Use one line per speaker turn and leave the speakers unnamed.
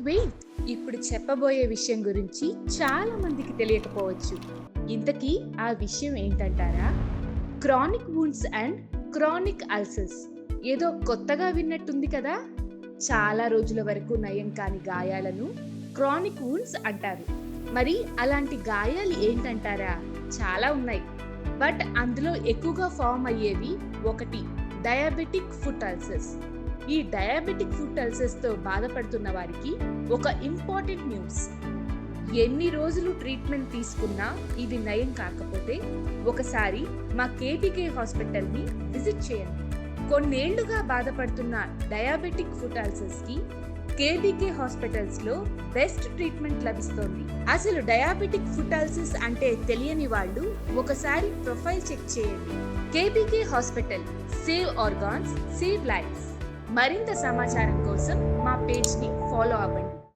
Wait ఇప్పుడు చెప్పబోయే విషయం గురించి చాలా మందికి తెలియకపోవచ్చు. ఇంతకీ ఆ విషయం ఏంటంటారా? Chronic wounds and chronic ulcers. ఏదో కొత్తగా విన్నట్టుంది కదా. చాలా రోజుల వరకు నయం కాని గాయాలను క్రానిక్ వూండ్స్ అంటారు. మరి అలాంటి గాయాలు ఏంటంటారా? చాలా ఉన్నాయి. బట్ అందులో ఎక్కువగా ఫామ్ అయ్యేవి ఒకటి డయాబెటిక్ ఫుట్ అల్సర్స్. ఈ డయాబెటిక్ ఫుట్ అల్సర్స్ తో బాధపడుతున్న వారికి ఒక ఇంపార్టెంట్ న్యూస్. ఎన్ని రోజులు ట్రీట్మెంట్ తీసుకున్నా ఇది నయం కాకపోతే ఒకసారి మా కేబీకే హాస్పిటల్ ని విజిట్ చేయండి. కొన్నేళ్లుగా బాధపడుతున్న డయాబెటిక్ ఫుట్ అల్సర్స్ కి కేబీకే హాస్పిటల్స్ లో బెస్ట్ ట్రీట్మెంట్ లభిస్తోంది. అసలు డయాబెటిక్ ఫుట్ అల్సర్స్ అంటే తెలియని వాళ్ళు ఒకసారి ప్రొఫైల్ చెక్ చేయండి. KBK hospital, save organs, save lives. మరింత సమాచారం కోసం మా పేజ్ ని ఫాలో అవ్వండి.